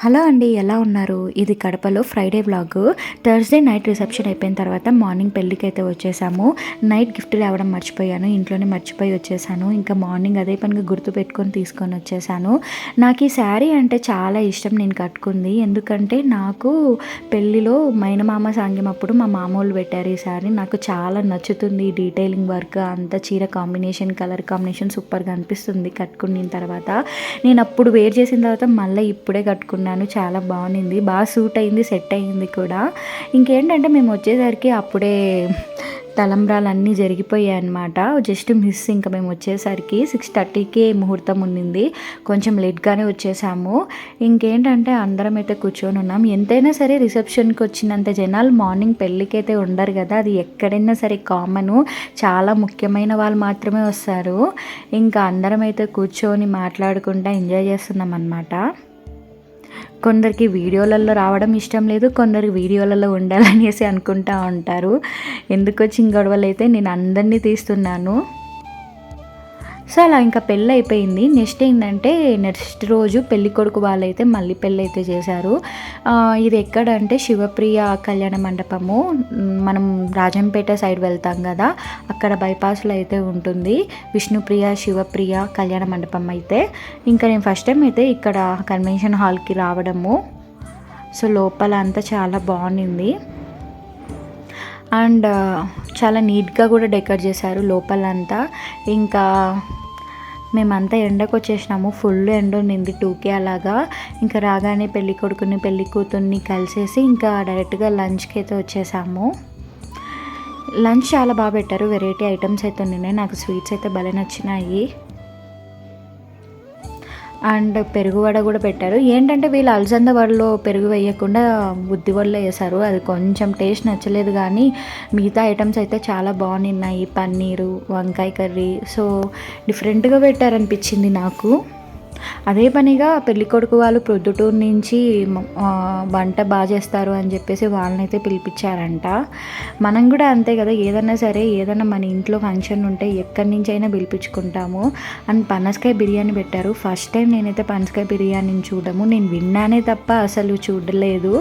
Hello అండి, ఎలా ఉన్నారు? ఇది కడపలో Friday vlog. Thursday night reception అయిపోయిన తర్వాత మార్నింగ్ పెళ్ళికి అయితే వచ్చేసాము. నైట్ గిఫ్ట్ తేవడం మర్చిపోయాను, ఇంట్లోనే మర్చిపోయి వచ్చేసాను. ఇంకా మార్నింగ్ అదే పనిగా గుర్తు పెట్టుకొని తీసుకొని వచ్చేసాను. నాకు ఈ శారీ అంటే చాలా ఇష్టం, నేను కట్టుకుంది. ఎందుకంటే నాకు పెళ్ళిలో మైనమామ సాంగ్యం అప్పుడు మా మామూలు పెట్టారు ఈ శారీ. నాకు చాలా నచ్చుతుంది. డీటెయిలింగ్ వర్క్ అంతా, చీర కాంబినేషన్, కలర్ కాంబినేషన్ సూపర్గా అనిపిస్తుంది కట్టుకున్న తర్వాత. నేను అప్పుడు వేర్ చేసిన తర్వాత మళ్ళీ ఇప్పుడే కట్టుకున్నాను. చాలా బాగుంది, బాగా సూట్ అయింది, సెట్ అయింది కూడా. ఇంకేంటంటే మేము వచ్చేసరికి అప్పుడే తలంబ్రాలు అన్నీ జరిగిపోయాయి అన్నమాట. Just miss. ఇంకా మేము వచ్చేసరికి 6:30కి ముహూర్తం ఉండింది. కొంచెం లేట్గానే వచ్చేసాము. ఇంకేంటంటే అందరం అయితే కూర్చొని ఉన్నాం. ఎంతైనా సరే రిసెప్షన్కి వచ్చినంత జనాలు మార్నింగ్ పెళ్ళికి అయితే ఉండరు కదా, అది ఎక్కడైనా సరే కామను. చాలా ముఖ్యమైన వాళ్ళు మాత్రమే వస్తారు. ఇంకా అందరం అయితే కూర్చొని మాట్లాడుకుంటూ ఎంజాయ్ చేస్తున్నాం అన్నమాట. కొందరికి వీడియోలలో రావడం ఇష్టం లేదు, కొందరికి వీడియోలలో ఉండాలనేసి అనుకుంటూ ఉంటారు. ఎందుకు వచ్చిన గొడవలు అయితే నేను అందరినీ తీస్తున్నాను. సో అలా ఇంకా పెళ్ళి అయిపోయింది. నెక్స్ట్ ఏంటంటే నెక్స్ట్ రోజు పెళ్లి కొడుకు వాళ్ళైతే మళ్ళీ పెళ్ళి అయితే చేశారు. ఇది ఎక్కడంటే శివప్రియ కళ్యాణ మండపము. మనం రాజంపేట సైడ్ వెళ్తాం కదా, అక్కడ బైపాస్లో అయితే ఉంటుంది విష్ణుప్రియ శివప్రియ కళ్యాణ మండపం అయితే. ఇంకా నేను ఫస్ట్ టైం అయితే ఇక్కడ కన్వెన్షన్ హాల్కి రావడము. సో లోపల అంతా చాలా బాగుంది అండ్ చాలా నీట్గా కూడా డెకరేట్ చేశారు లోపలంతా. ఇంకా మేమంతా ఎండకు వచ్చేసినాము, ఫుల్ ఎండ ఉండింది 2K అలాగా. ఇంకా రాగానే పెళ్ళి కొడుకుని పెళ్ళి కూతుర్ని కలిసేసి ఇంకా డైరెక్ట్గా లంచ్కి అయితే వచ్చేసాము. లంచ్ చాలా బాగా పెట్టారు, వెరైటీ ఐటమ్స్ అయితే ఉన్నాయి. నాకు స్వీట్స్ అయితే భలే నచ్చినాయి అండ్ పెరుగు వడ కూడా పెట్టారు. ఏంటంటే వీళ్ళు అలసంద వడలో పెరుగు వేయకుండా బుద్ధి వడలో వేశారు. అది కొంచెం టేస్ట్ నచ్చలేదు, కానీ మిగతా ఐటమ్స్ అయితే చాలా బాగున్నాయి. పన్నీరు, వంకాయ కర్రీ, సో డిఫరెంట్గా పెట్టారనిపించింది నాకు. అదే పనిగా పెళ్ళికొడుకు వాళ్ళు ప్రొద్దుటూరు నుంచి వంట బాగా చేస్తారు అని చెప్పేసి వాళ్ళనైతే పిలిపించారంట. మనం కూడా అంతే కదా, ఏదన్నా సరే ఏదన్నా మన ఇంట్లో ఫంక్షన్ ఉంటే ఎక్కడి నుంచి అయినా పిలిపించుకుంటాము. అండ్ పనసకాయ బిర్యానీ పెట్టారు. ఫస్ట్ టైం నేనైతే పనసకాయ బిర్యానీని చూడము, నేను విన్నానే తప్ప అసలు చూడలేదు.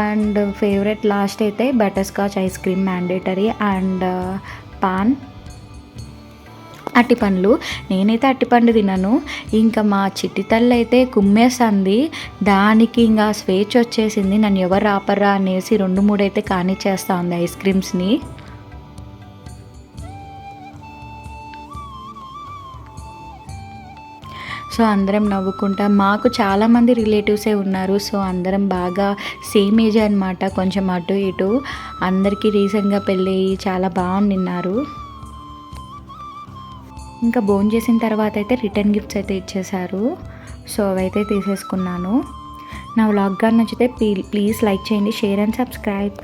అండ్ ఫేవరెట్ లాస్ట్ అయితే butterscotch ice cream mandatory and paan అట్టిపండ్లు. నేనైతే అట్టిపండు తినను. ఇంకా మా చిట్టి తల్లి అయితే కుమ్మేస్తుంది, దానికి ఇంకా స్వేచ్ఛ వచ్చేసింది. నన్ను ఎవరు ఆపరా అనేసి 2-3 అయితే కానిచ్చేస్తూ ఉంది ఐస్ క్రీమ్స్ని. సో అందరం నవ్వుకుంటా, మాకు చాలామంది రిలేటివ్సే ఉన్నారు. సో అందరం బాగా సేమ్ ఏజ్ అనమాట, కొంచెం అటు ఇటు. అందరికీ రీసెంట్గా పెళ్ళి చాలా బాగున్నారు. ఇంకా భోజనం చేసిన తర్వాత అయితే రిటర్న్ గిఫ్ట్స్ అయితే ఇచ్చేశారు. సో అవైతే తీసేసుకున్నాను. నా వ్లాగ్ గాని నచ్చితే ప్లీజ్ లైక్ చేయండి, షేర్ అండ్ సబ్స్క్రైబ్.